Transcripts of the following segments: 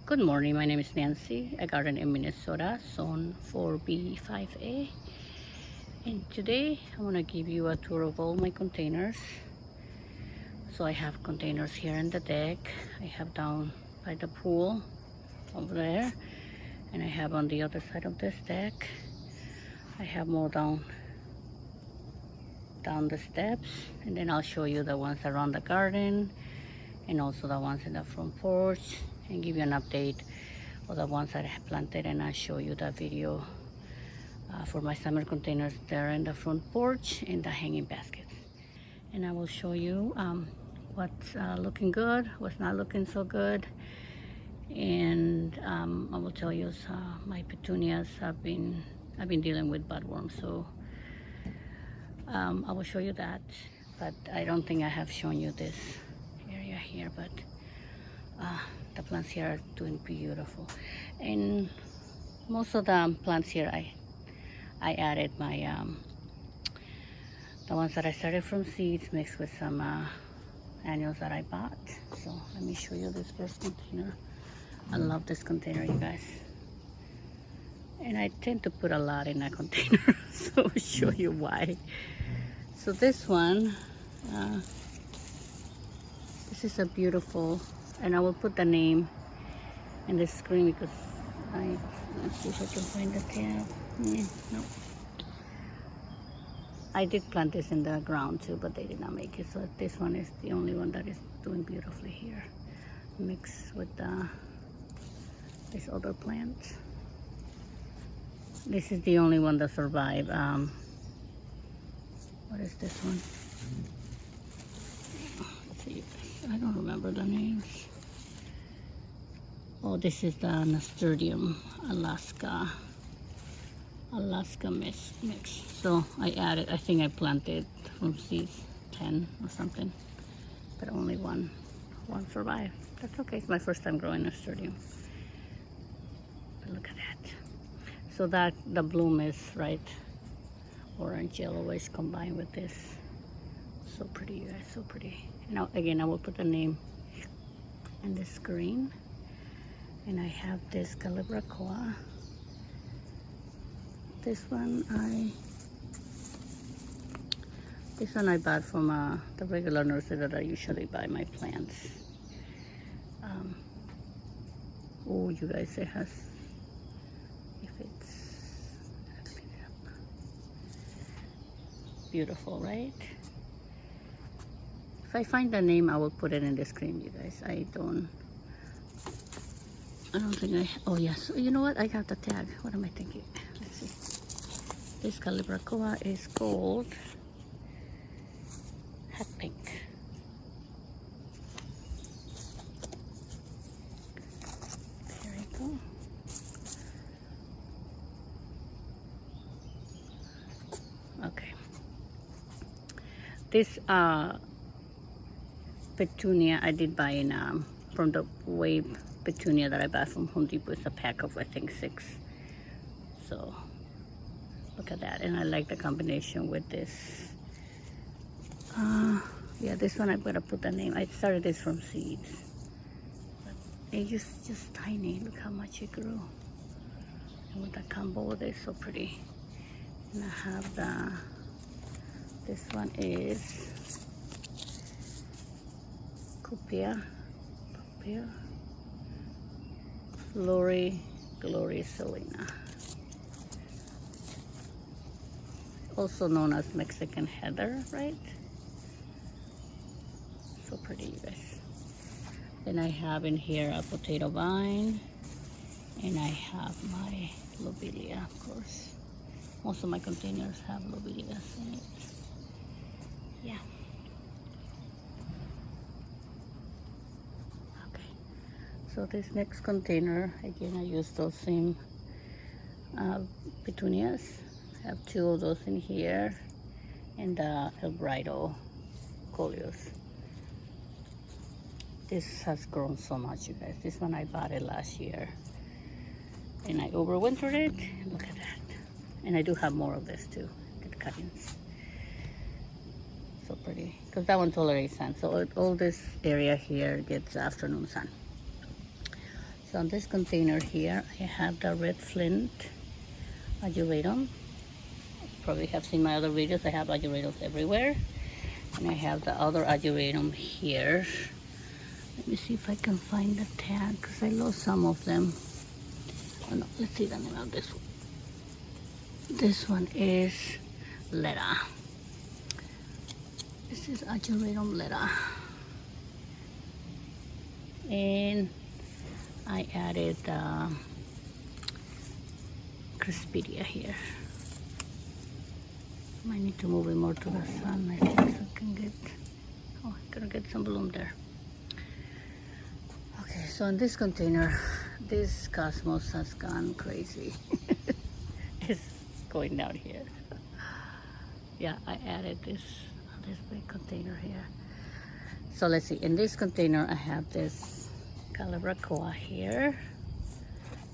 Good morning, my name is Nancy. I garden in Minnesota, zone 4B5A. And today I want to give you a tour of all my containers. So I have containers here in the deck. I have down by the pool over there. And I have on the other side of this deck. I have more down the steps. And then I'll show you the ones around the garden. And also the ones in the front porch. And give you an update of the ones that I have planted, and I'll show you the video for my summer containers there in the front porch in the hanging baskets. And I will show you what's looking good, what's not looking so good, and I will tell you my petunias I've been dealing with budworms, so I will show you that. But I don't think I have shown you this area here, but the plants here are doing beautiful. And most of the plants here I added my the ones that I started from seeds mixed with some annuals that I bought. So let me show you this first container. I love this container, you guys, and I tend to put a lot in a container. So I'll show you why. So this one, this is a beautiful, and I will put the name in the screen because let's see if I can find the tab. No. I did plant this in the ground too, but they did not make it. So this one is the only one that is doing beautifully here, mixed with this other plant. This is the only one that survived. What is this one? Let's see. I don't remember the names. Oh, this is the Nasturtium Alaska mix. So I added, I think I planted from seeds 10 or something, but only one survived. That's okay. It's my first time growing Nasturtium. But look at that. So that the bloom is right orange yellowish combined with this. So pretty, you guys, so pretty. Now again, I will put the name in the screen. And I have this Calibrachoa. This one I bought from the regular nursery that I usually buy my plants. Oh, you guys, it has, if it's beautiful, right? If I find the name, I will put it in the screen, you guys. I don't think oh yes, you know what, I got the tag. What am I thinking? Let's see. This Calibrachoa is called Hot Pink. There we go. Okay. This Petunia I did buy in from the wave Petunia that I bought from Home Depot. It's a pack of, I think, 6. So look at that, and I like the combination with this. Yeah, this one I'm gonna put the name. I started this from seeds, but it's just tiny. Look how much it grew, and with the combo with it, so pretty. And I have this one is Cuphea. Flory, Selena, also known as Mexican heather, right? So pretty, you guys. Then I have in here a potato vine, and I have my Lobelia, of course. Most of my containers have Lobelias in it. Yeah. So this next container, again, I use those same petunias. I have 2 of those in here, and the Brighto Coleus. This has grown so much, you guys. This one I bought it last year, and I overwintered it. Look at that. And I do have more of this too, the cuttings. So pretty, because that one tolerates sun. So all this area here gets afternoon sun. So in this container here, I have the red Flint Ageratum. Probably have seen my other videos. I have Ageratums everywhere. And I have the other Ageratum here. Let me see if I can find the tag, because I lost some of them. Oh no, let's see the name of this one. This one is Letta. This is Ageratum Letta. And I added Craspedia here. Might need to move it more to the sun, I think, so I can get, oh, I'm gonna get some bloom there. Okay, so in this container, this cosmos has gone crazy. It's going down here. Yeah, I added this big container here. So let's see, in this container I have this Calibrachoa here.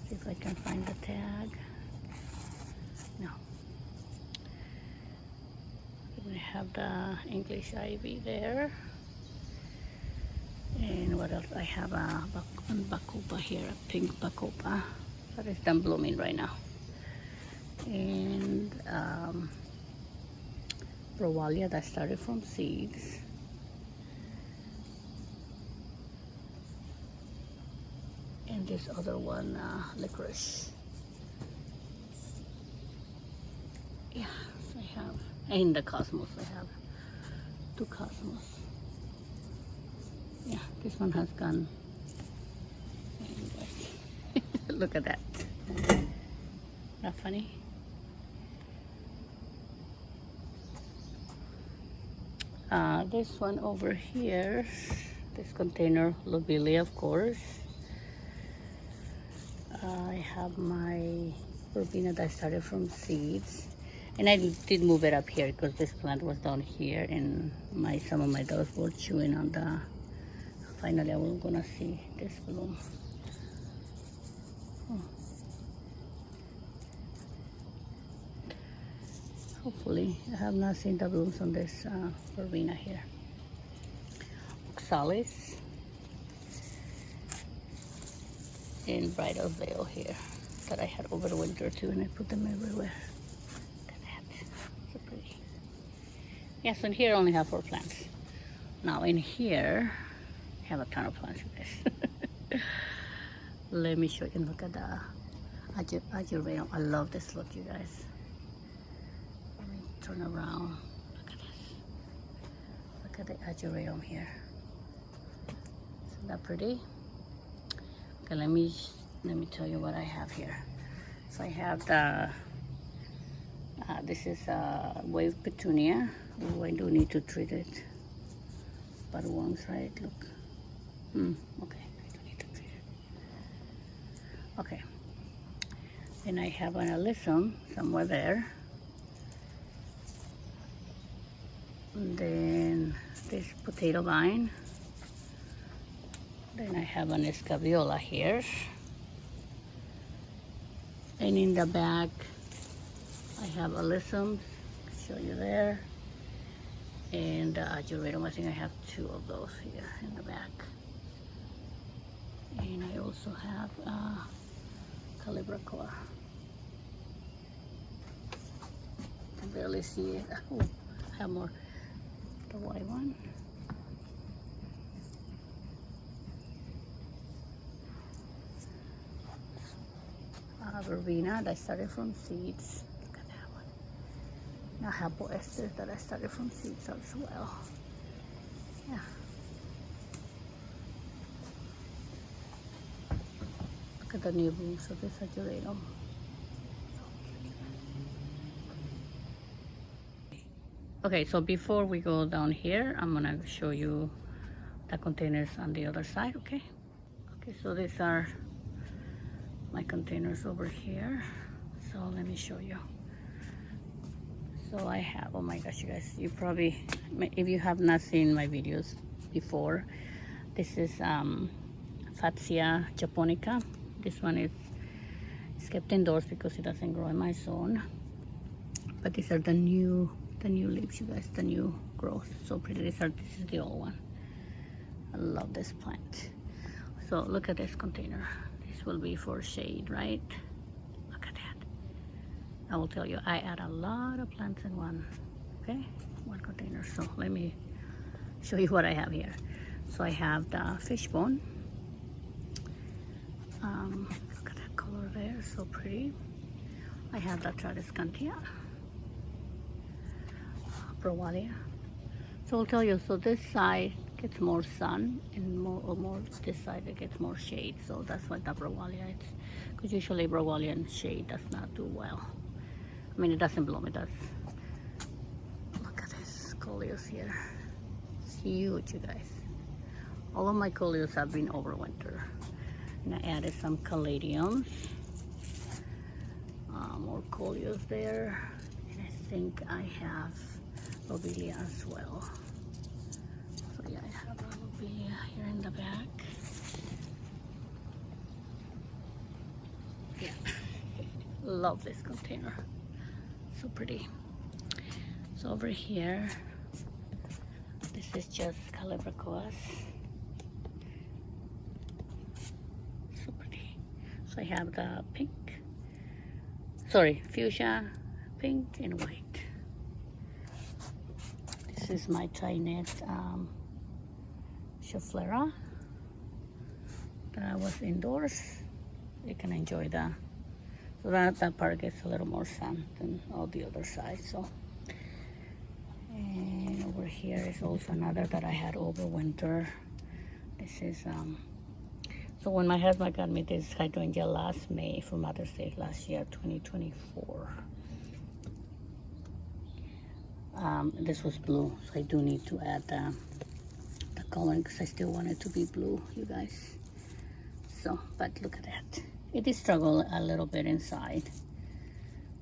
See if I can find the tag. No. We have the English ivy there. And what else? I have a bacopa here, a pink bacopa that is done blooming right now. And Browalia that started from seeds. And this other one, licorice. Yeah, so I have, and the cosmos, I have 2 cosmos. Yeah, this one has gone. Anyway, look at that. Not funny? This one over here, this container, Lobelia, of course. I have my verbena that started from seeds, and I did move it up here because this plant was down here, and some of my dogs were chewing on the. Finally, I was gonna see this bloom. Oh. Hopefully, I have not seen the blooms on this verbena here. Oxalis and Brighto veil here that I had over the winter too, and I put them everywhere. Look at that, so pretty. Yes, and here I only have 4 plants. Now in here, I have a ton of plants, you guys. Let me show you. Look at the Ageratum. I love this look, you guys. Let me turn around. Look at this. Look at the Ageratum here. Isn't that pretty? Okay, let me tell you what I have here. So I have the this is wave Petunia. Oh, I do need to treat it. But worms, right? Look. Okay, I don't need to treat it. Okay. Then I have an alyssum somewhere there. And then this potato vine. Then I have an escabiola here. And in the back, I have alyssums, show you there. And Ageratum, I think I have 2 of those here in the back. And I also have Calibrachoa. I can barely see it. Oh, I have more. The white one. Verbena that started from seeds. Look at that one. Now I have esters that I started from seeds as well. Yeah. Look at the new blooms of this Ageratum. Okay, so before we go down here, I'm gonna show you the containers on the other side, okay? Okay, so these are my containers over here. So let me show you. So I have, oh my gosh, you guys, you probably, if you have not seen my videos before, this is Fatsia japonica. This one is kept indoors because it doesn't grow in my zone. But these are the new leaves, you guys, the new growth. So pretty. This is the old one. I love this plant. So look at this container. This will be for shade, right? Look at that. I will tell you, I add a lot of plants in one, okay? One container. So let me show you what I have here. So I have the fishbone. Look at that color there, so pretty. I have the Tradescantia, Browalia. So I'll tell you, so this side gets more sun, and more this side it gets more shade. So that's what the Browalia is. Because usually Browalia in shade does not do well. I mean, it doesn't bloom, it does. Look at this Coleus here. It's huge, you guys. All of my Coleus have been over winter. And I added some caladiums. More Coleus there. And I think I have Lobelia as well. So yeah, I have a Lobelia here in the back. Yeah, love this container. So pretty. So over here, this is just Calibrachoas. So pretty. So I have the pink, sorry, fuchsia, pink and white. This is my Chinese Flora that I was indoors. You can enjoy that. So that part gets a little more sun than all the other sides. So, and over here is also another that I had over winter. This is so when my husband got me this hydrangea last May for Mother's Day last year, 2024. This was blue, so I do need to add the coloring because I still want it to be blue, you guys. So, but look at that. It is struggle a little bit inside,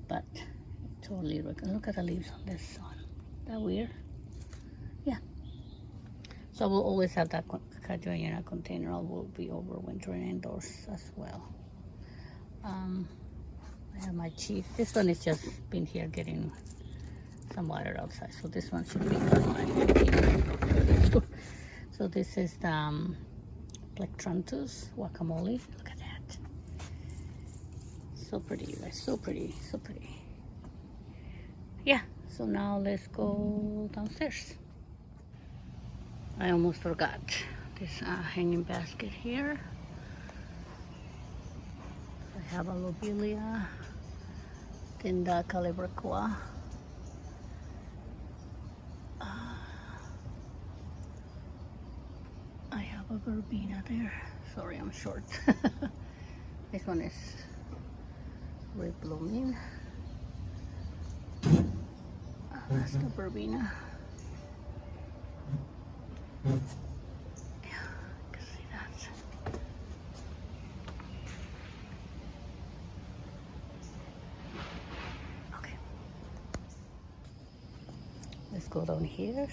but totally look at the leaves on this one. That weird? Yeah. So we'll always have that hydrangea in a container. I will be overwintering indoors as well. I have my chief. This one is just been here getting some water outside, so this one should be good. So this is the Plectranthus guacamole. Look at that. So pretty, you guys. So pretty, so pretty. Yeah, so now let's go downstairs. I almost forgot this hanging basket here. I have a Lobelia, then the Calibrachoa. I have a verbena there. Sorry, I'm short. This one is reblooming. That's the verbena. Yeah, you can see that. Okay. Let's go down here.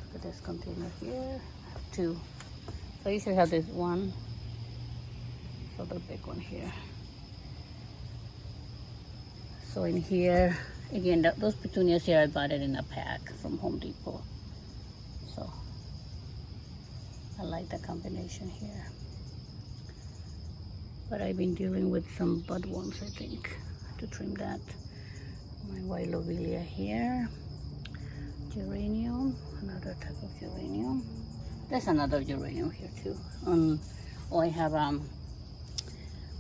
Look at this container here. I have two. So I usually have this one. So the big one here. So in here, again, those petunias here, I bought it in a pack from Home Depot. So I like the combination here. But I've been dealing with some budworms, I think, to trim that. My white Lobelia here. Geranium, another type of geranium. There's another geranium here too. Oh, I have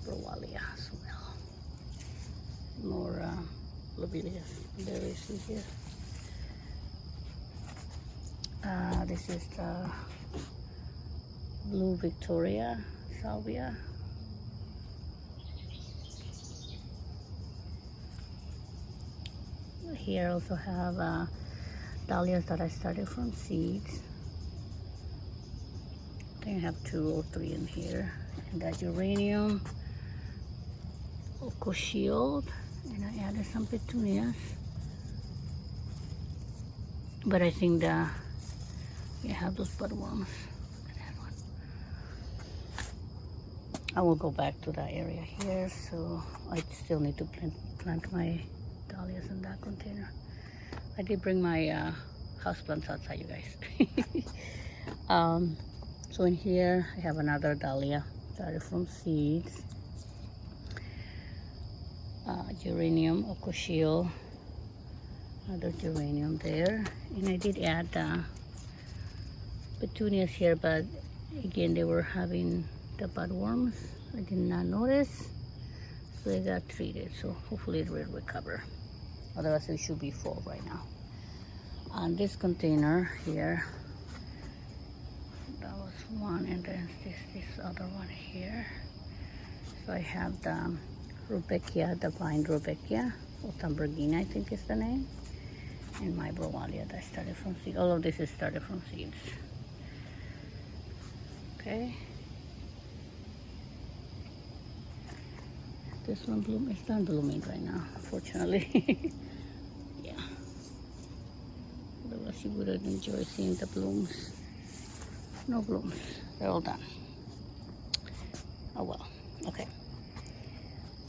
Browalia as well. More Lobelia berries in here. This is the Blue Victoria Salvia. Here I also have dahlias that I started from seeds. I think I have 2 or 3 in here. And that geranium, Oco Shield, and I added some petunias. But I think you have those budworms. Look at that one. I will go back to that area here, so I still need to plant my dahlias in that container. I did bring my houseplants outside, you guys. So in here I have another dahlia started from seeds. Geranium Ocosio, another geranium there, and I did add petunias here, but again they were having the budworms. I did not notice, so they got treated, so hopefully it will recover, otherwise it should be full right now. On this container here, that was one, and then this other one here. So I have the Rudbeckia, the vine Rudbeckia, or Tamborghini I think is the name, and my Browalia that started from seeds. All of this is started from seeds. Okay. This one bloom, it's not blooming right now, unfortunately. Yeah. Otherwise you would enjoy seeing the blooms. No blooms. They're all done. Oh well. Okay.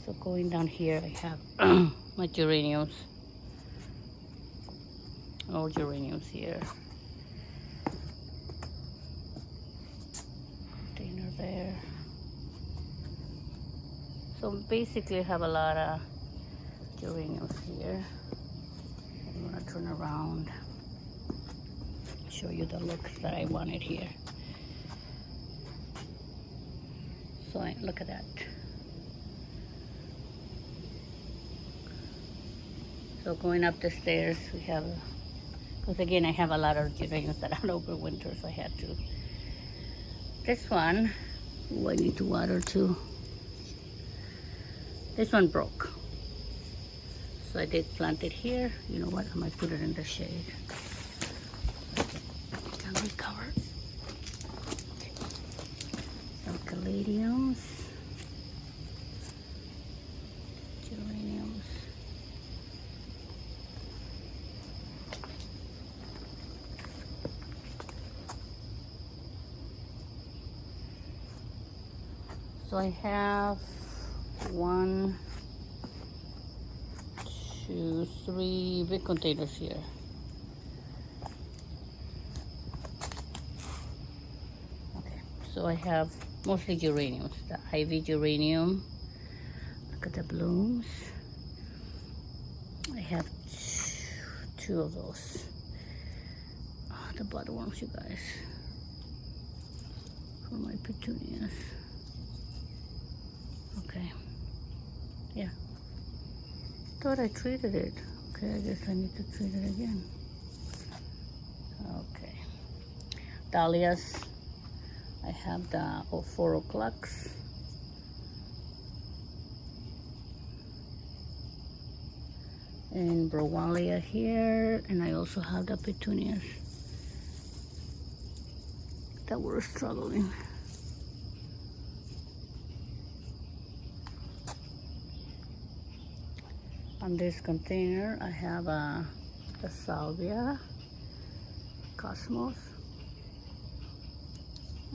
So going down here, I have my geraniums. All geraniums here. Container there. So basically I have a lot of geraniums here. I'm gonna turn around, show you the look that I wanted here. So look at that. So going up the stairs, we have, because again I have a lot of geraniums that are over winter, so I had to. This one, I need to water too. This one broke, so I did plant it here. You know what? I might put it in the shade. Can recover. Okay. Some caladiums, geraniums. So I have 1, 2, 3 big containers here. Okay, so I have mostly geraniums. The ivy geranium. Look at the blooms. I have 2 of those. Oh, the budworms, you guys. For my petunias. Okay. Yeah. Thought I treated it. Okay, I guess I need to treat it again. Okay. Dahlias. I have the 4 o'clocks. And Browalia here. And I also have the petunias that were struggling. On this container, I have the Salvia, Cosmos,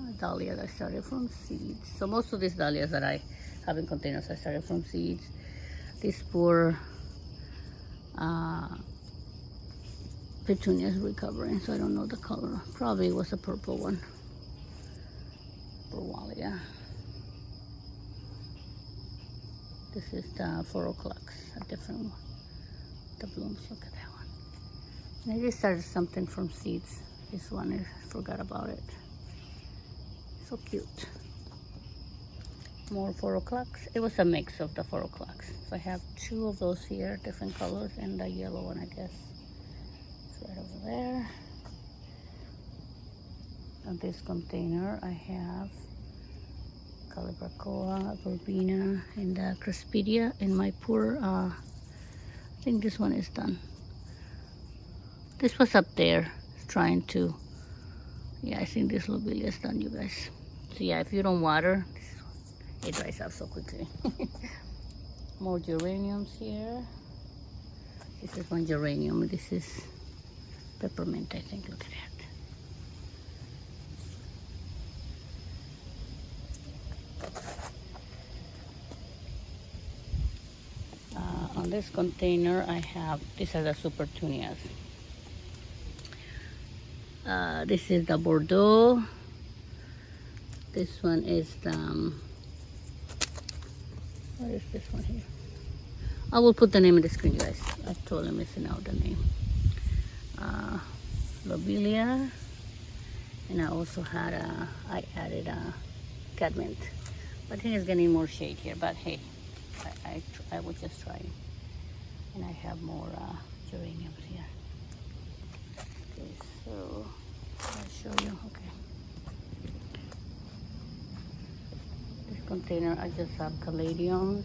a dahlia that I started from seeds. So most of these dahlias that I have in containers, I started from seeds. This poor Petunia is recovering, so I don't know the color. Probably was a purple one. Browalia. This is the 4 o'clocks, a different one. The blooms, look at that one. And I just started something from seeds. This one, I forgot about it. So cute. More 4 o'clocks. It was a mix of the 4 o'clocks. So I have 2 of those here, different colors, and the yellow one, I guess. It's right over there. On this container, I have Calibrachoa, Verbena, and Craspedia. And my poor, I think this one is done. This was up there trying to, yeah, I think this Lobelia is done, you guys. So yeah, if you don't water, it dries out so quickly. More geraniums here. This is one geranium. This is peppermint, I think. Look at that. On this container, I have, these are the super petunias. This is the Bordeaux. This one is the, what is this one here? I will put the name in the screen, guys. I'm totally missing out the name. Lobelia. And I also had I added a cadmint. But I think it's getting more shade here, but hey, I will just try. And I have more geraniums here. Okay, so I'll show you. Okay. This container, I just have caladiums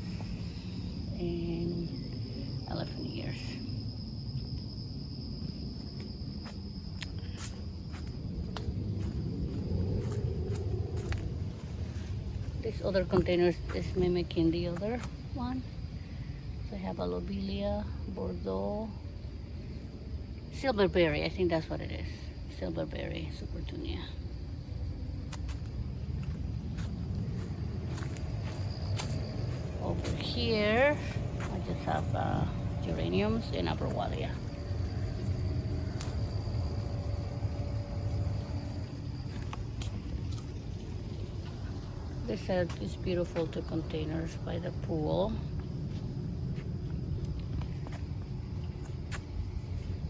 and elephant ears. This other container is mimicking the other one. So I have a Lobelia, Bordeaux, Silverberry, I think that's what it is. Silverberry, Petunia. Over here, I just have geraniums and a Browalia. This has these beautiful two containers by the pool.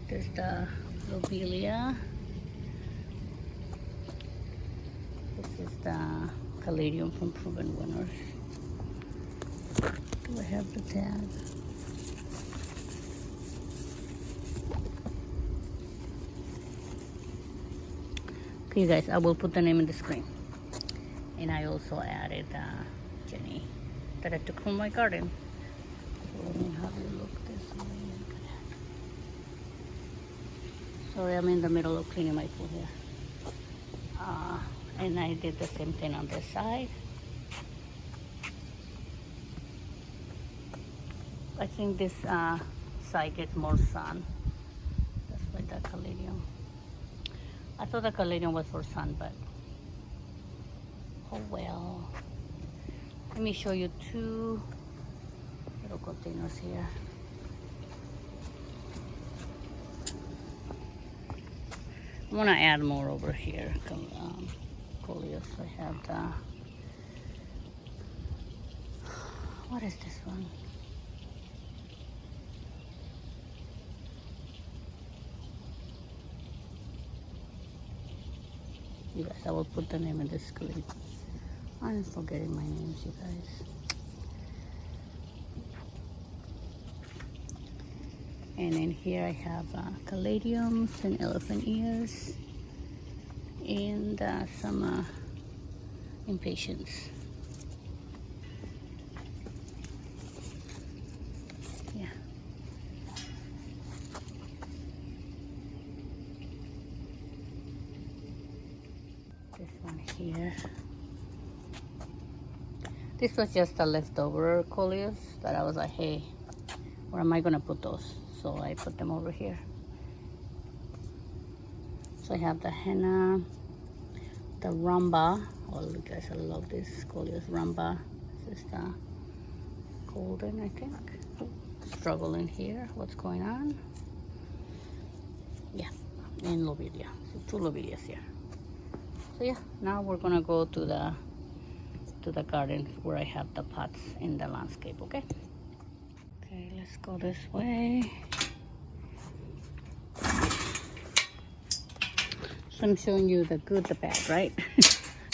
There's the Lobelia. This is the caladium from Proven Winners. Do I have the tag? Okay, guys, I will put the name in the screen. And I also added Jenny that I took from my garden. So let me have you look this way. Sorry, I'm in the middle of cleaning my pool here. And I did the same thing on this side. I think this side gets more sun. That's why the caladium. I thought the caladium was for sun, but oh well. Let me show you two little containers here. I'm gonna add more over here. Coleus. I have the, what is this one? You guys, I will put the name in the screen. I'm forgetting my names, you guys. And in here I have caladiums and elephant ears and some impatiens. Yeah. This one here. This was just a leftover Coleus that I was like, hey, where am I gonna put those? So I put them over here. So I have the henna, the ramba. Oh, you guys, I love this Coleus ramba. This is the golden, I think. Struggling here. What's going on? Yeah, and Lobelia. So 2 Lobelias here. So yeah, now we're gonna go to the garden where I have the pots in the landscape. Okay. Okay, let's go this way. So I'm showing you the good, the bad, right?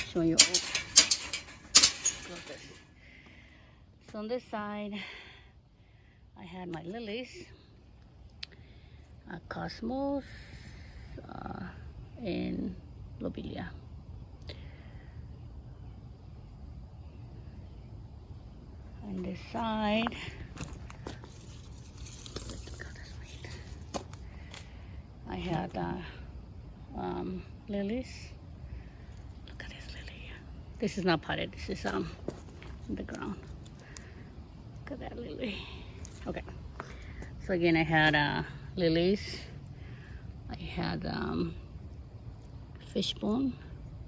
Showing you all. Love this. So on this side, I had my lilies, Cosmos, and Lobelia. On this side, I had lilies. Look at this lily. This is not potted. This is in the ground. Look at that lily. Okay. So again, I had lilies. I had fishbone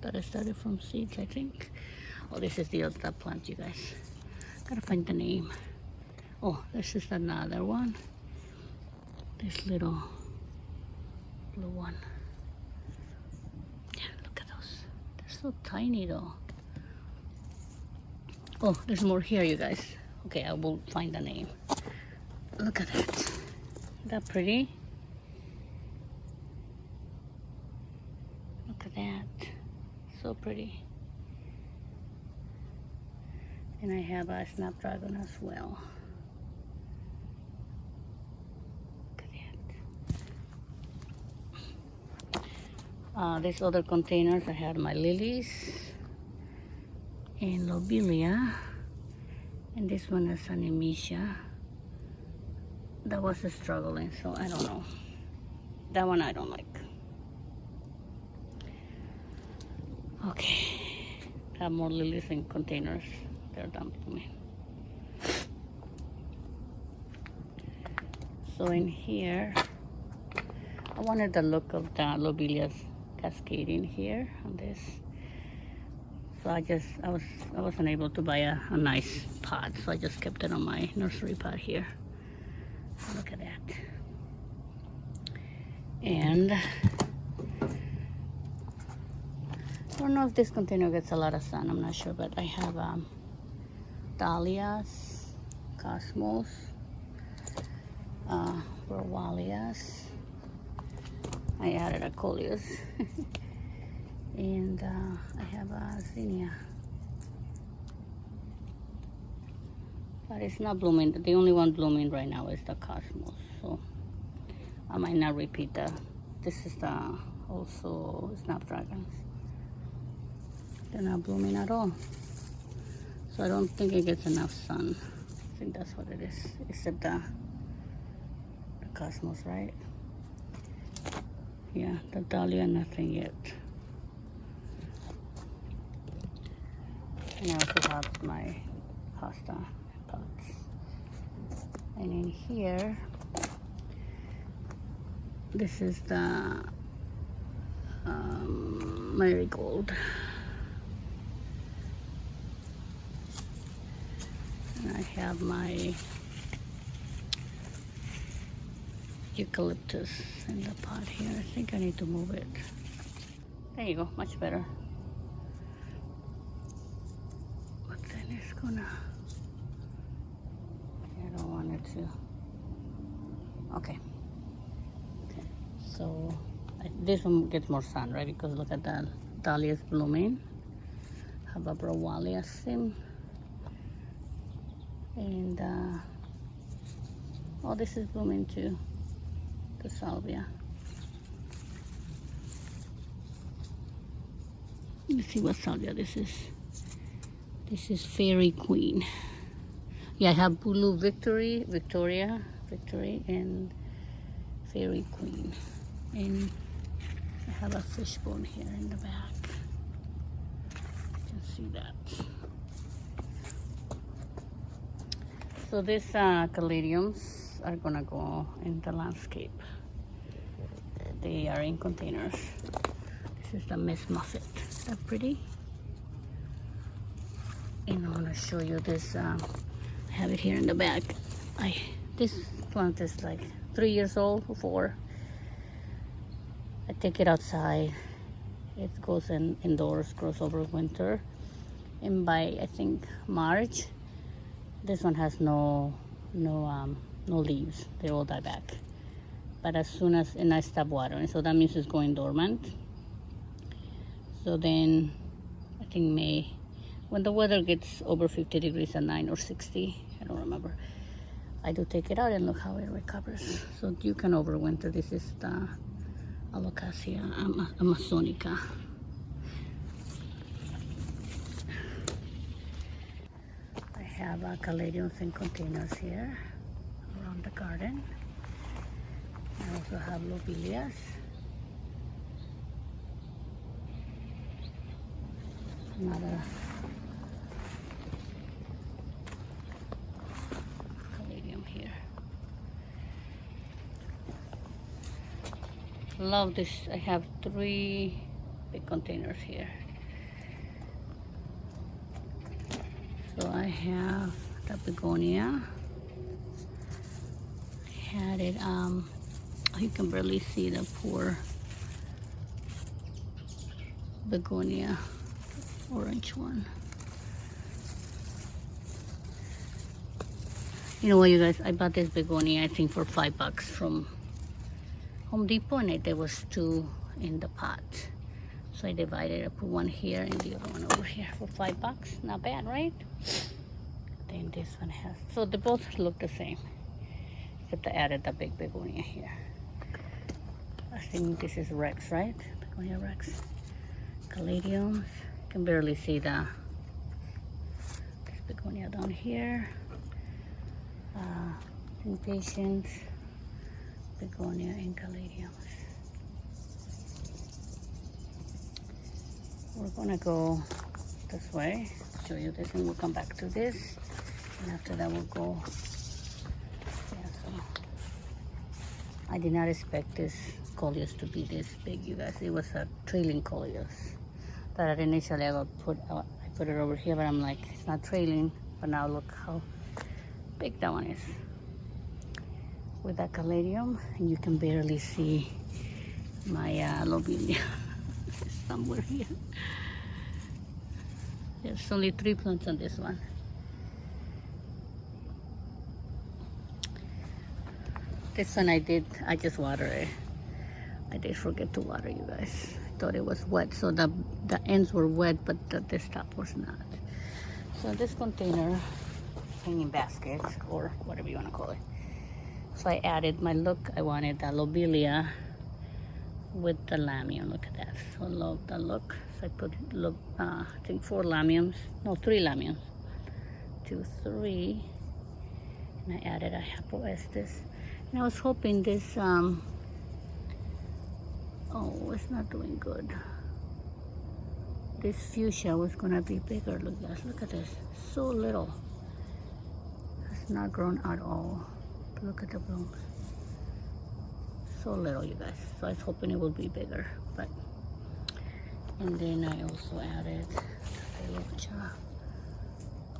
that I started from seeds, I think. Oh, this is the other plant, you guys. Gotta find the name. Oh, this is another one. This little blue one. So tiny though. Oh, there's more here, you guys. Okay, I will find the name. Look at that. Isn't that pretty? Look at that. So pretty. And I have a snapdragon as well. Look at that. These other containers, I had my lilies and Lobelia. And this one is an Nemesia. That was struggling, so I don't know. That one I don't like. Okay. Have more lilies in containers. They're done for me. So in here, I wanted the look of the lobelias cascading here on this. So I wasn't able to buy a nice pot, so I just kept it on my nursery pot here. Look at that. And I don't know if this container gets a lot of sun, I'm not sure, but I have dahlias, cosmos, Browalias. I added a Coleus. And I have a zinnia. But it's not blooming. The only one blooming right now is the cosmos. So I might not repeat that. This is the also snapdragons. They're not blooming at all. So I don't think it gets enough sun. I think that's what it is. Except the cosmos, right? Yeah, the dahlia, nothing yet. And I also have my pasta pots. And in here, this is the marigold. And I have my eucalyptus in the pot here. I think I need to move it. There you go, much better. But then it's gonna, I don't want it to. Okay. So this one gets more sun, right? Because look at that, dahlia's blooming. Have a Browalia sim. And oh, this is blooming too. The salvia. Let's see what salvia this is. This is Fairy Queen. Yeah, I have Blue Victory, Victoria, and Fairy Queen. And I have a fishbone here in the back. You can see that. So these caladiums are gonna go in the landscape. They are in containers. This is the Miss Muffet. Is that pretty? And I'm gonna show you this. I have it here in the back. This plant is like 3 years old or 4. I take it outside. It goes indoors, grows over winter. And by I think March, this one has no leaves. They all die back. But as soon as, and I stop watering, so that means it's going dormant. So then, I think May, when the weather gets over 50 degrees at 9 or 60, I don't remember, I do take it out and look how it recovers. So you can overwinter. This is the Alocasia amazonica. I have caladiums in containers here around the garden. I also have lobelias. Another caladium here. Love this. I have 3 big containers here. So I have the begonia. I had it, you can barely see the poor begonia. orange one. You know what, you guys? I bought this begonia, I think, for $5 from Home Depot, and there was 2 in the pot. So I divided. I put one here and the other one over here for $5. Not bad, right? Then this one has. So they both look the same, except I added the big begonia here. I think this is Rex, right? Begonia Rex. Caladiums. You can barely see the begonia down here. Impatiens, begonia, and caladiums. We're gonna go this way, show you this, and we'll come back to this. And after that, we'll go. Yeah, so I did not expect this Coleus to be this big, you guys. It was a trailing Coleus that initially I put it over here, but I'm like, it's not trailing. But now look how big that one is with that caladium, and you can barely see my lobelia. Somewhere here. There's only 3 plants on this one. This one I just watered it. I did forget to water, you guys. I thought it was wet, so the ends were wet, but this top was not. So this container, hanging basket, or whatever you want to call it. So I added my look. I wanted the lobelia with the lamium. Look at that. So love the look. So I put I think 4 lamiums. No, 3 lamiums. 2, 3. And I added a Hypoestes. And I was hoping this oh, it's not doing good. This fuchsia was gonna be bigger. Look guys, look at this. So little. It's not grown at all. Look at the blooms. So little, you guys. So I was hoping it would be bigger, but. And then I also added the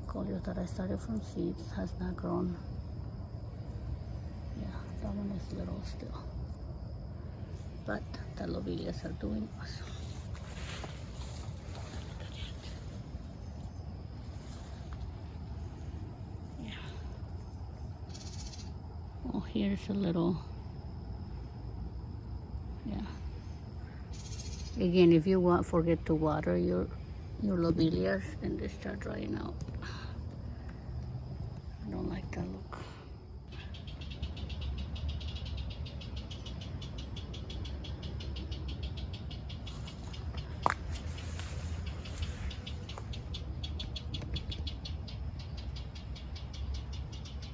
Coleus that I started from seeds. Has not grown. Yeah, that one is little still. But the lobelias are doing awesome. Yeah. Oh, here's a little. Yeah. Again, if you forget to water your lobelias, then they start drying out. I don't like that look.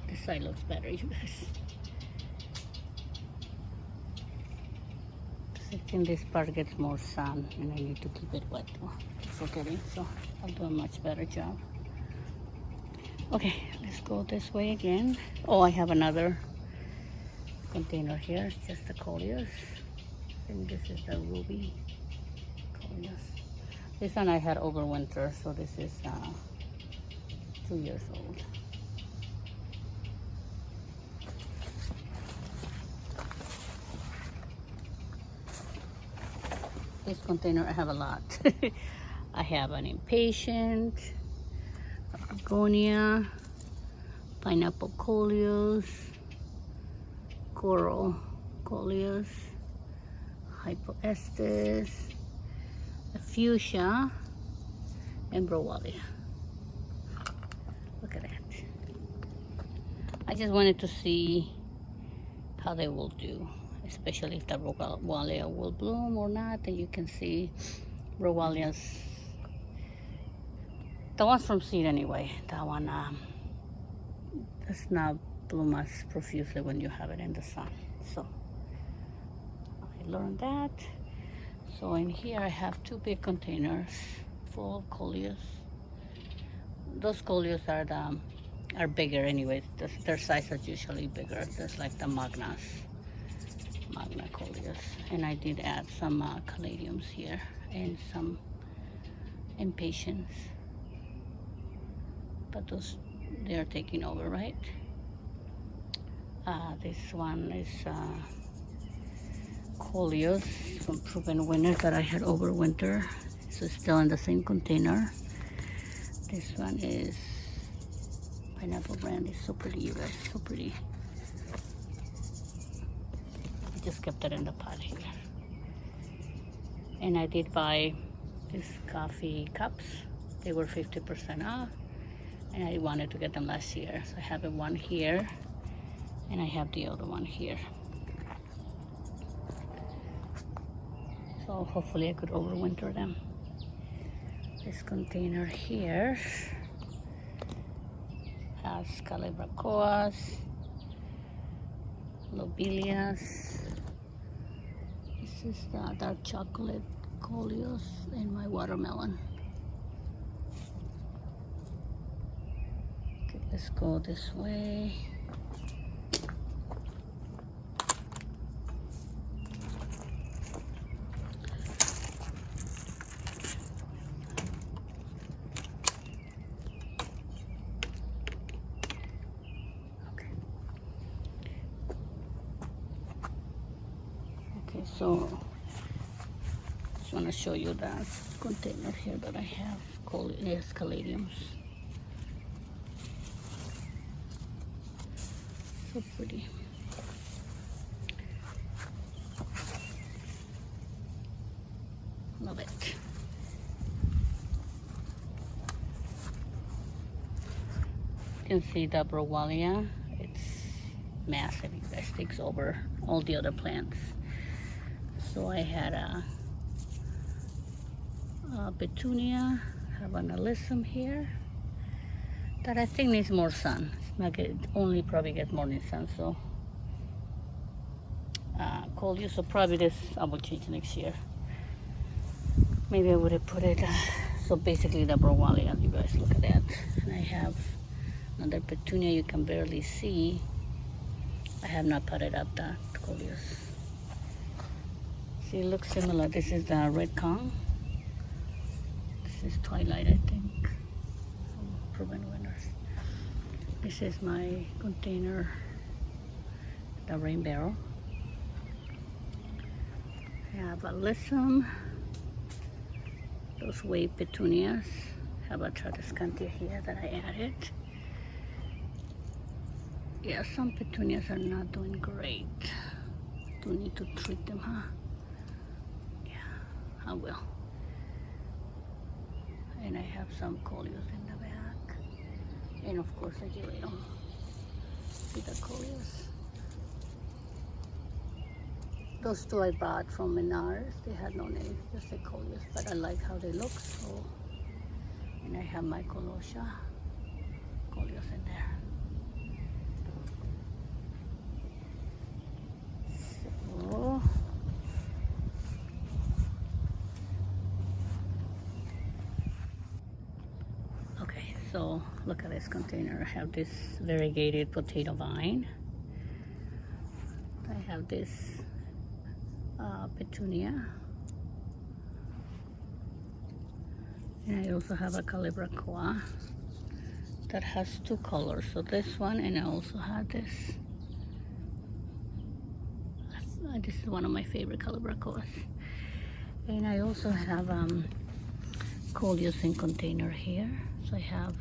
This side looks better, you guys. I think this part gets more sun, and I need to keep it wet. Oh, keep forgetting, so I'll do a much better job. Okay, let's go this way again. Oh, I have another container here. It's just the Coleus. I think this is the ruby Coleus. This one I had over winter, so this is 2 years old. This container I have a lot. I have an impatient, a begonia, pineapple Coleus, coral Coleus, Hypoestes, a fuchsia, and Browalia. Look at that. I just wanted to see how they will do, especially if the Browalia will bloom or not. And you can see Browalias, the ones from seed anyway, that one does not bloom as profusely when you have it in the sun. So I learned that. So in here I have 2 big containers full of Coleus. Those Coleus are bigger anyways. Their size is usually bigger. Just like the Magna Coleus. And I did add some caladiums here and some impatiens. But those, they're taking over, right? This one is Coleus from Proven Winner that I had over winter. So still in the same container. This one is pineapple brandy. So pretty, you guys, so pretty. I just kept it in the pot here. And I did buy these coffee cups. They were 50% off, and I wanted to get them last year. So I have one here, and I have the other one here. So hopefully I could overwinter them. This container here has Calibrachoas, Lobelias. This is the dark chocolate Coleus and my watermelon. Okay, let's go this way. So just want to show you that container here that I have called caladiums. So pretty. Love it. You can see the Browalia. It's massive. It guys takes over all the other plants. So I had a Petunia, have an Alyssum here that I think needs more sun. It only probably gets morning sun, so Coleus, so probably this I will change next year. Maybe I would have put it, so basically the Browalia, you guys look at that. And I have another Petunia you can barely see. I have not potted up the Coleus. See, it looks similar. This is the red Kong. This is Twilight, I think. Proven winners. This is my container, the rain barrel. I have Alyssum. Those wave petunias. Have a Tradescantia here that I added. Yeah, some petunias are not doing great. Do need to treat them, huh? I will. And I have some Coleus in the back. And of course Ageratum. See the Coleus. Those two I bought from Menards. They had no name, just a Coleus. But I like how they look, so. And I have my Coleus in there. So. So look at this container. I have this variegated potato vine. I have this Petunia. And I also have a Calibrachoa that has two colors. So this one, and I also have this. This is one of my favorite Calibrachoas. And I also have Coleus in container here. So I have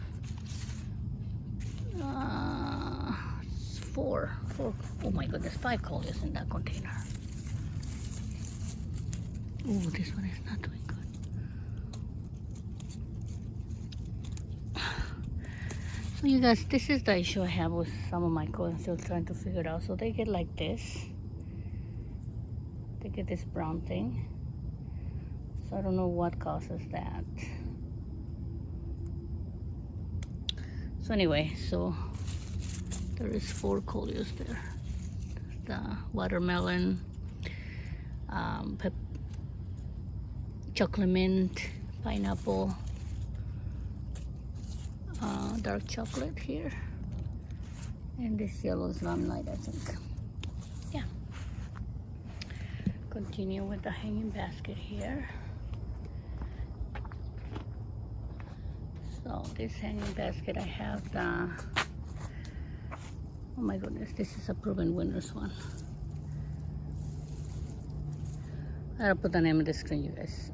four, oh my goodness, 5 Coleus in that container. Oh, this one is not doing good. So you guys, this is the issue I have with some of my Coleus. Still trying to figure it out. So they get like this. They get this brown thing. So I don't know what causes that. So anyway, so there is 4 Coleus there. The watermelon, chocolate mint, pineapple, dark chocolate here, and this yellow is limelight, I think. Yeah. Continue with the hanging basket here. So this hanging basket, I have the, oh my goodness, this is a proven winners one. I'll put the name of the screen, you guys.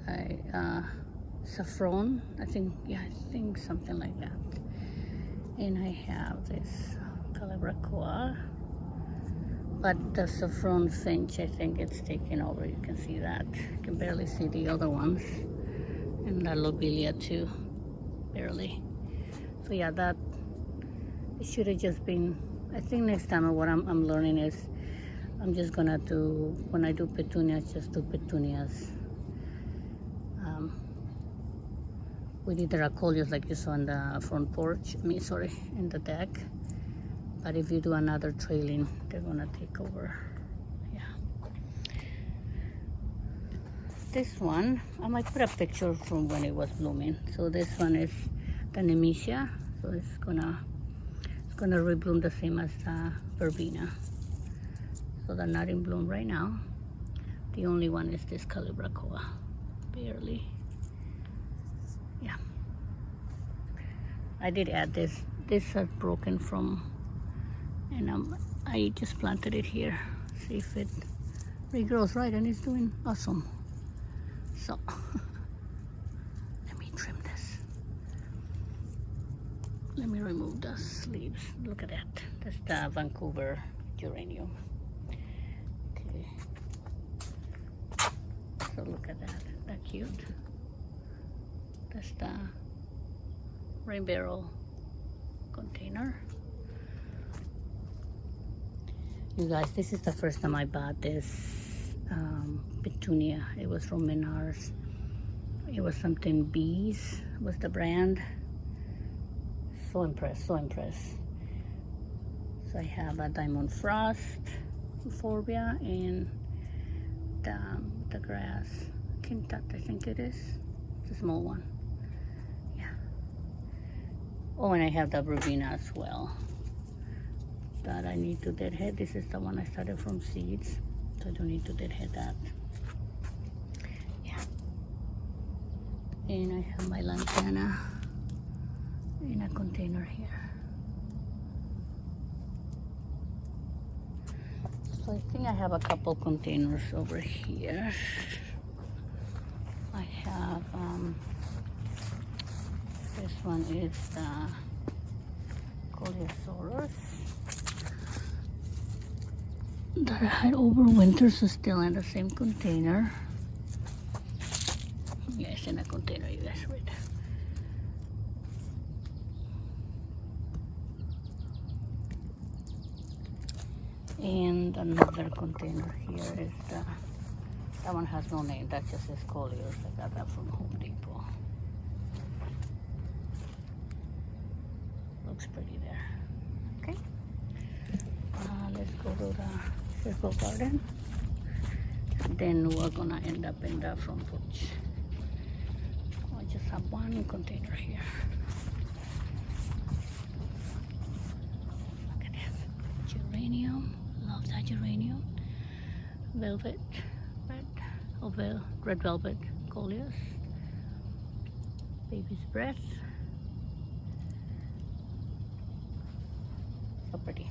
saffron. I think something like that. And I have this Calibrachoa, but the saffron finch, I think it's taken over. You can see that. You can barely see the other ones, and the Lobelia too, barely. So yeah, that it should have just been. I think next time what I'm learning is I'm just gonna do, when I do petunias, just do petunias with either a Coleus like you saw on the front porch, in the deck. But if you do another trailing, they're gonna take over. Yeah. This one, I might put a picture from when it was blooming. So this one is the Nemesia. So it's gonna rebloom the same as the verbena. So they're not in bloom right now. The only one is this Calibrachoa, barely. Yeah. I did add this. This has broken from, and I just planted it here. See if it regrows right, and it's doing awesome. So let me trim this. Let me remove the leaves. Look at that. That's the Vancouver geranium. Okay. So look at that. That cute. That's the rain barrel container. You guys, this is the first time I bought this Petunia. It was from Menards. It was something Bees was the brand. So impressed, so impressed. So I have a Diamond Frost Euphorbia and the grass Quintat, I think it is. It's a small one. Yeah. Oh, and I have the verbena as well that I need to deadhead. This is the one I started from seeds, so I don't need to deadhead that. Yeah. And I have my lantana in a container here. So I think I have a couple containers over here. I have this one is the Coleus that I had over winter, so still in the same container. Yes, in a container, you guys, right. And another container here is that one has no name, that just says Coleus. I got that from Home Depot. Looks pretty there. Okay. Let's go to the circle garden. Then we're gonna end up in the front porch. I just have one container here. Look at that. Geranium. Love that geranium. Velvet red, red velvet Coleus. Baby's breath. So pretty.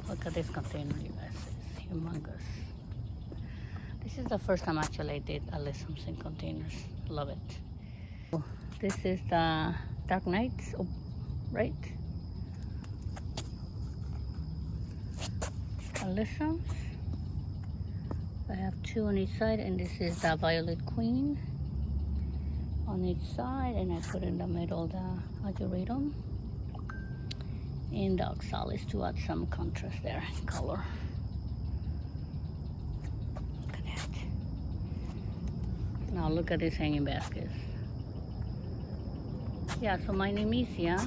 Look at this container, you guys. It's humongous. This is the first time actually I did alisums in containers. Love it. This is the Dark Nights, right? Alisums. I have two on each side, and this is the Violet Queen on each side, and I put in the middle the Ageratum and the Oxalis to add some contrast there in color. Look at that. Now look at these hanging baskets. Yeah, so my Nemesia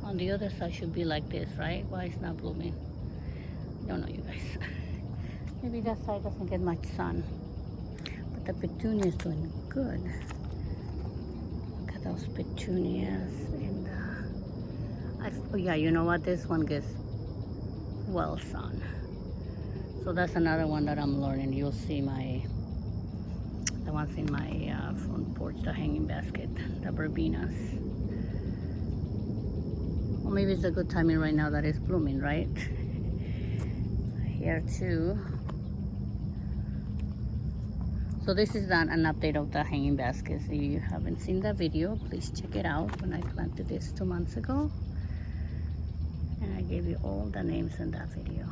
on the other side should be like this, right? Why it's not blooming? I don't know, you guys. Maybe that side doesn't get much sun. But the Petunia is doing good. Look at those petunias. And oh yeah, you know what? This one gets well sun. So that's another one that I'm learning. You'll see the ones in my front porch, the hanging basket, the verbenas. Well, maybe it's a good timing right now that it's blooming, right? Here too. So this is an update of the hanging baskets. If you haven't seen that video, please check it out when I planted this 2 months ago. And I gave you all the names in that video.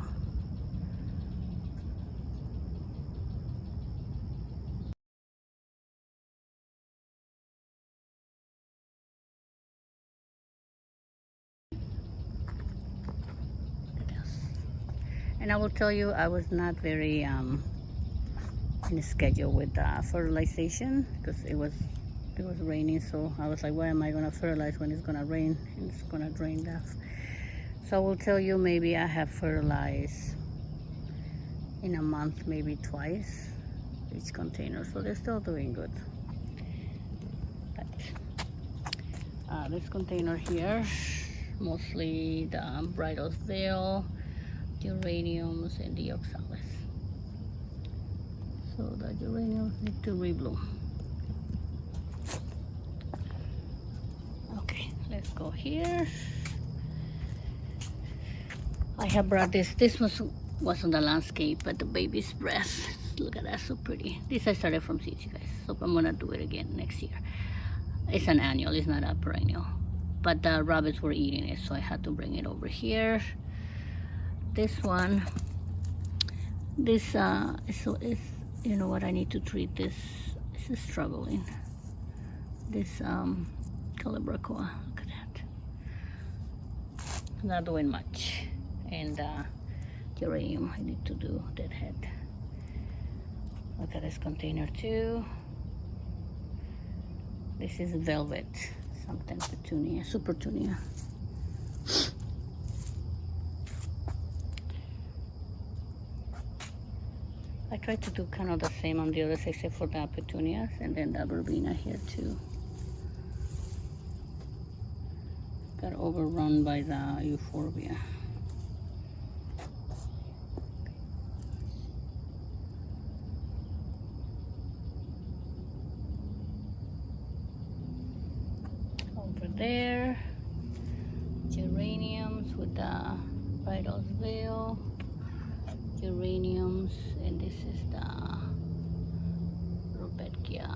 And I will tell you, I was not very in a schedule with fertilization because it was raining. So I was like, why am I gonna fertilize when it's gonna rain and it's gonna drain that? So I will tell you, maybe I have fertilized in a month, maybe twice each container. So they're still doing good. But this container here, mostly the Brighto's veil, geraniums, and the Oxalis. So the geraniums need to rebloom. Okay, let's go here. I have brought this. This was on the landscape, but the baby's breath. Look at that, so pretty. This I started from seeds, you guys. So I'm gonna do it again next year. It's an annual, it's not a perennial. But the rabbits were eating it, so I had to bring it over here. This one, this is, you know what, I need to treat this. This is struggling. This Calibrachoa, look at that. Not doing much. And geranium, I need to do deadhead. Look at this container too. This is velvet, something Petunia, super Petunia. I tried to do kind of the same on the others except for the petunias, and then the verbena here too. Got overrun by the euphorbia. Over there, geraniums with the Brighto's veil. Geraniums, and this is the Rudbeckia,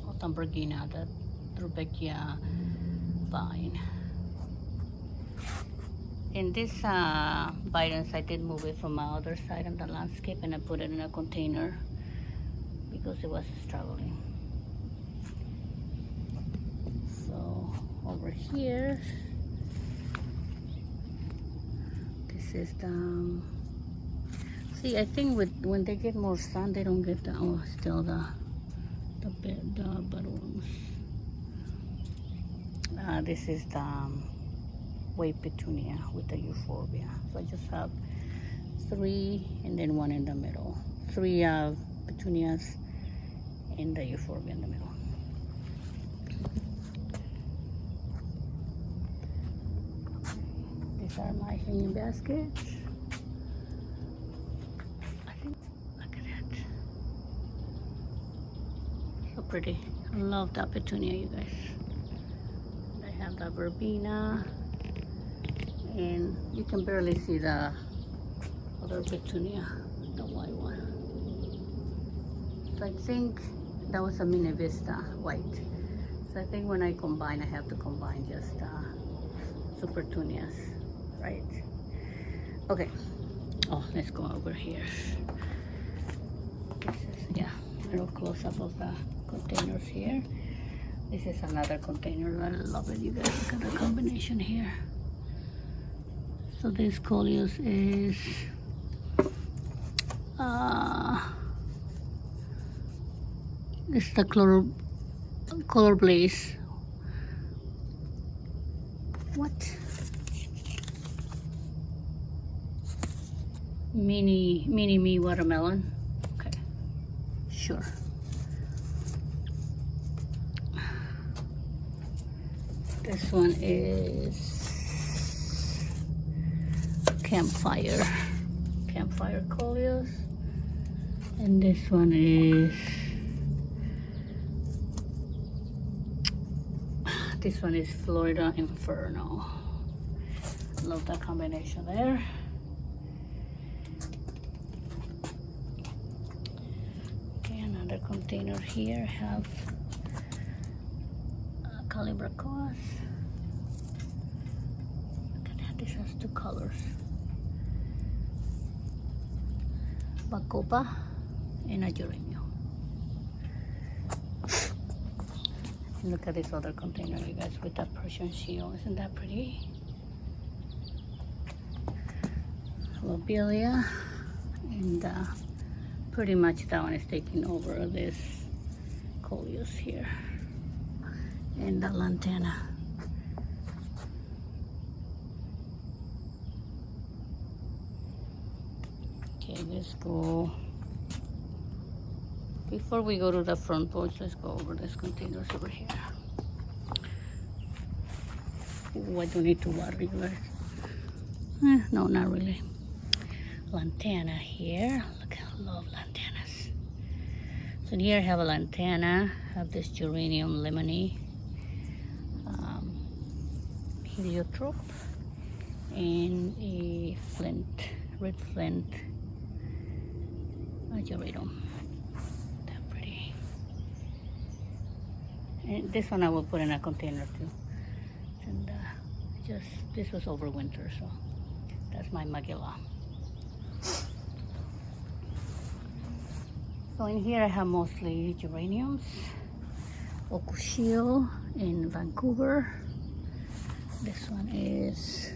Autumnbergina, the Rudbeckia vine. And this Bidens, I did move it from my other side on the landscape, and I put it in a container because it was struggling. So over here, this is the see, I think when they get more sun, they don't get the still the budworms. This is the white petunia with the euphorbia. So I just have 3 and then 1 in the middle. 3 petunias and the euphorbia in the middle. These are my hanging baskets. Pretty. I love that petunia, you guys. I have the verbena, and you can barely see the other petunia, the white one. So I think that was a mini vista white. So I think when I combine, I have to combine just super petunias, right? Okay. Oh, let's go over here. This is, yeah, a little close up of the containers here. This is another container. I love it, you guys. Look at the combination here. So this Coleus is this is the color blaze. What? Mini me watermelon. Okay, sure. This one is campfire Coleus, and this one is Florida Inferno. Love that combination there. another container here. Have Calibrachoas. Look at that, this has two colors. Bacopa and a geranium. Look at this other container, you guys, with that Persian shield. Isn't that pretty? Lobelia, and pretty much that one is taking over this Coleus here, and the lantana. Okay, let's go. Before we go to the front porch, let's go over these containers over here. Oh, I don't need to water you guys. No, not really. Lantana here. Look, I love lantanas. So here I have a lantana, have this geranium lemony, heliotrope, and a flint, red flint, Ageratum. That pretty. And this one I will put in a container too. And this was over winter, so that's my Magilla. So in here I have mostly geraniums, Oxalis in Vancouver. This one is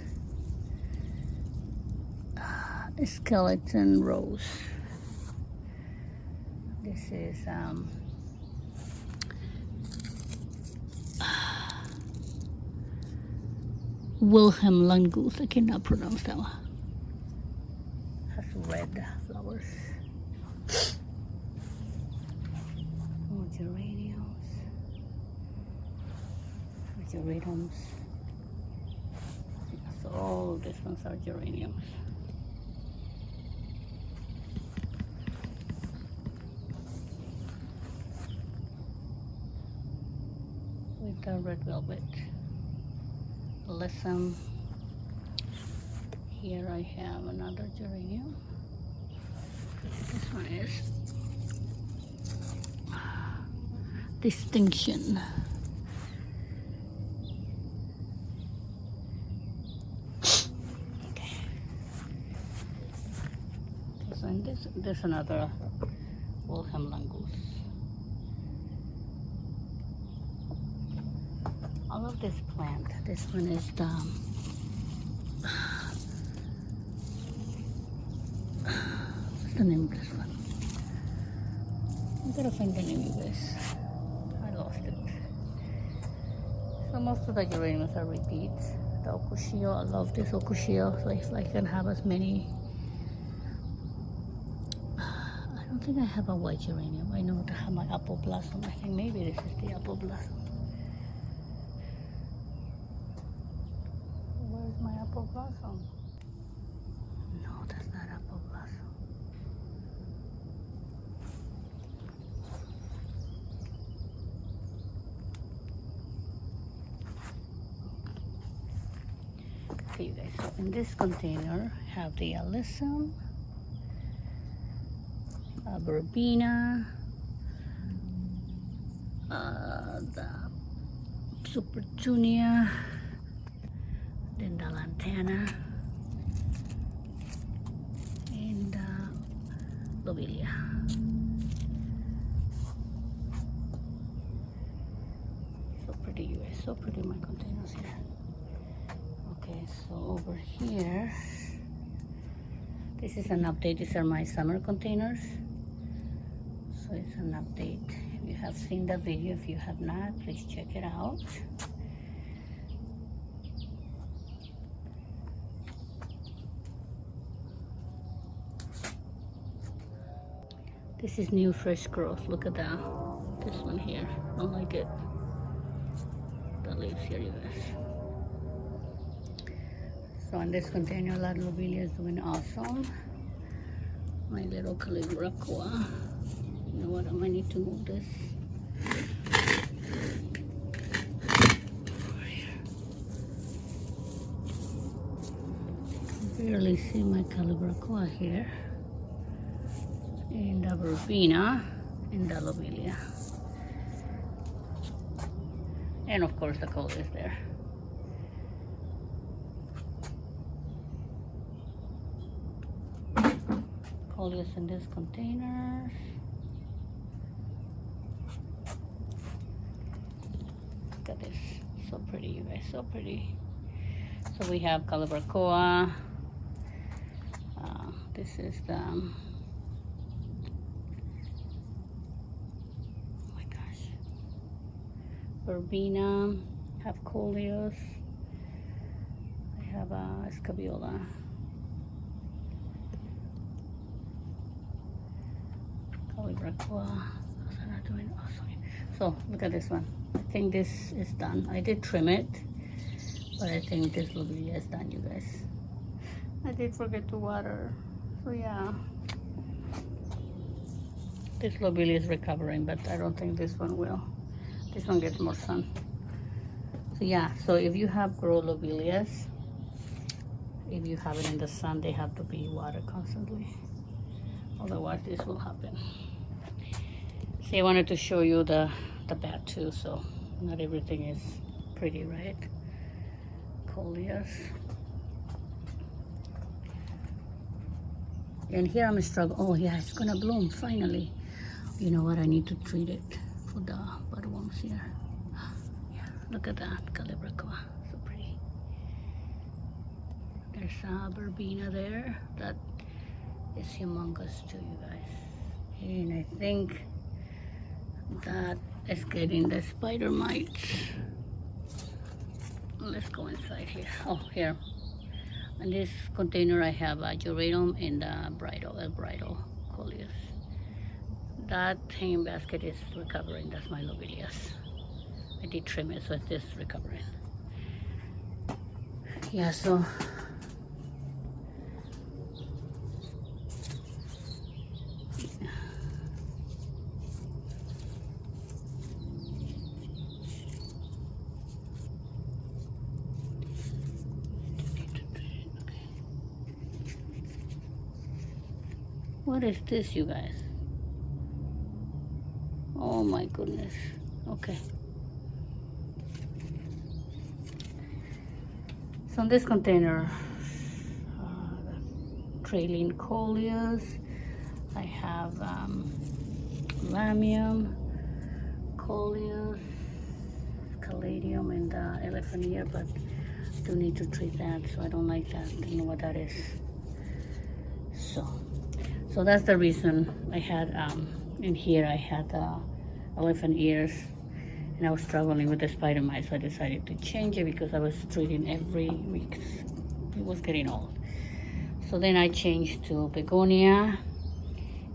a skeleton rose. This is Wilhelm Langus. I cannot pronounce that one. Has red flowers. More geraniums. Geraniums. So all these ones are geraniums. With the red velvet. Listen, here I have another geranium. This one is Distinction. Okay. And this another Wilhelm Langus. I love this plant. This one is the what's the name of this one? I gotta find the name of this. I lost it. So most of the geraniums are repeats. The Oxalis, I love this Oxalis. So if I can have as many. I don't think I have a white geranium. I know to have my apple blossom. I think maybe this is the apple blossom. Where's my apple blossom? No, that's not apple blossom. Okay, you guys. So in this container, have the alyssum, verbena, the Petunia, then the lantana, and Lobelia. So pretty, you guys. So pretty, my containers here. Okay, so over here, this is an update. These are my summer containers. So it's an update. If you have seen the video, if you have not, please check it out. This is new fresh growth. Look at that. This one here. I don't like it. The leaves here, you guys. So in this container, La Lobelia is doing awesome. My little Calibrachoa. You know what? I might need to move this. You barely see my Calibrachoa here. And the verbena in the Lobelia. And of course the Coleus is there. Coleus in this container. Look at this, so pretty, you guys, so pretty. So we have Calibrachoa. This is the, oh my gosh, verbena. Have Coleus. I have Scabiola. Calibrachoa. How's that not doing? Oh, sorry. So look at this one. I think this is done. I did trim it, but I think this Lobelia is done, you guys. I did forget to water. So yeah, this Lobelia is recovering, but I don't think this one will. This one gets more sun. So yeah, so if you have grow Lobelias, if you have it in the sun, they have to be watered constantly. Otherwise this will happen. See, I wanted to show you the bed too, so not everything is pretty, right? Coleus. And here I'm struggling. Oh yeah, it's gonna bloom finally. You know what? I need to treat it for the budworms here. Yeah, look at that, Calibrachoa, so pretty. There's a verbena there. That is humongous too, you guys. And I think that is getting the spider mites. Let's go inside here. Oh, here. In this container I have Ageratum and Brighto Coleus. That hanging basket is recovering. That's my Lobelias. I did trim it, so it's just recovering. Yeah, so what is this, you guys? Oh my goodness. Okay. So in this container, Trailing Coleus, I have Lamium, Coleus, Caladium, and elephant ear, but I do need to treat that, so I don't like that. I don't know what that is. So that's the reason I had in here I had elephant ears, and I was struggling with the spider mites, so I decided to change it because I was treating every week. It was getting old. So then I changed to begonia,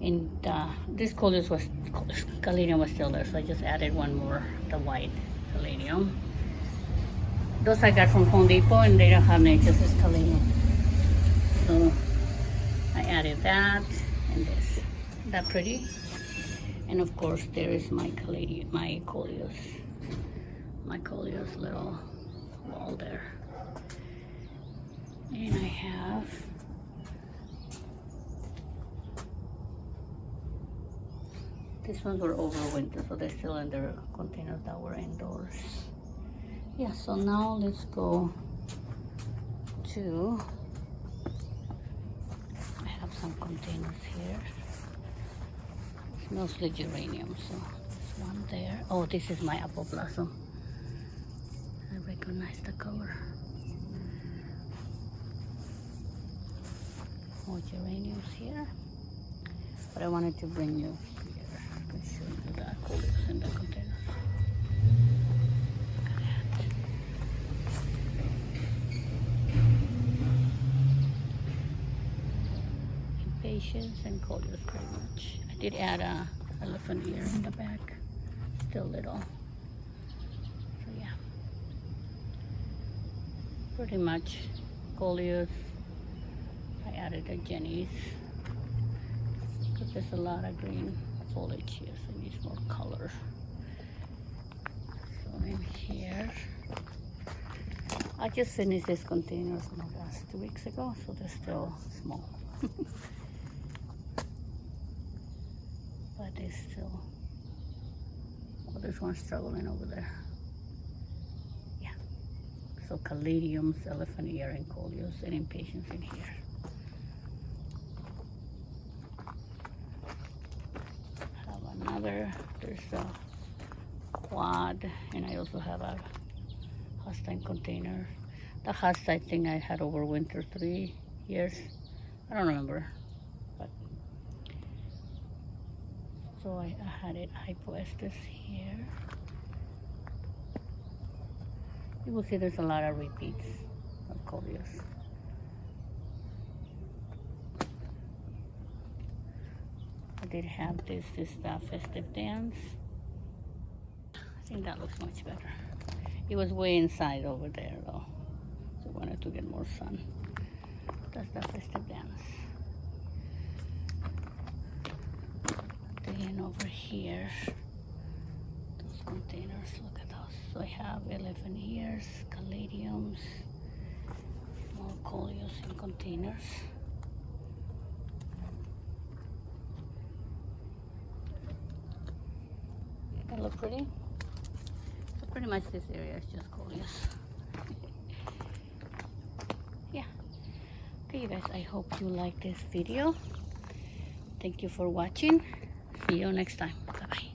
and this Coleus was, Caladium was still there, so I just added one more, the white Caladium. Those I got from Home Depot, and they don't have names, just this Caladium. So I added that and this. Isn't that pretty? And of course there is my Caladium, my Coleus little wall there. And I have these ones were over winter, so they're still in their containers that were indoors. Yeah, so now let's go to, I have some containers here. It's mostly geranium, so there's one there. Oh, this is my apple blossom. I recognize the color. More geraniums here. But I wanted to bring you here. I can show you the Coleus in the container. Impatiens and Coleus pretty much. I did add a elephant ear in the back. Still little. So yeah. Pretty much Coleus. I added a Jenny's because there's a lot of green foliage here, so it needs more color. So in here, I just finished this container from the last 2 weeks ago, so they're still small. but it's still, oh, there's one struggling over there. Yeah, so caladiums, elephant ear, and coleus, and impatiens in here. Have another, there's a quad, and I also have a hostile container. The hostile thing I had over winter 3 years. I don't remember, but so I had it hypoestus here. You will see there's a lot of repeats of Coleus. I did have this festive dance. I think that looks much better. It was way inside over there though, so I wanted to get more sun. That's the festive dance. Then over here, those containers, look at those. So I have elephant ears, caladiums, more coleus in containers. That look pretty? So pretty much this area is just coleus. Yeah. Okay, you guys, I hope you like this video. Thank you for watching. See you next time. Bye-bye.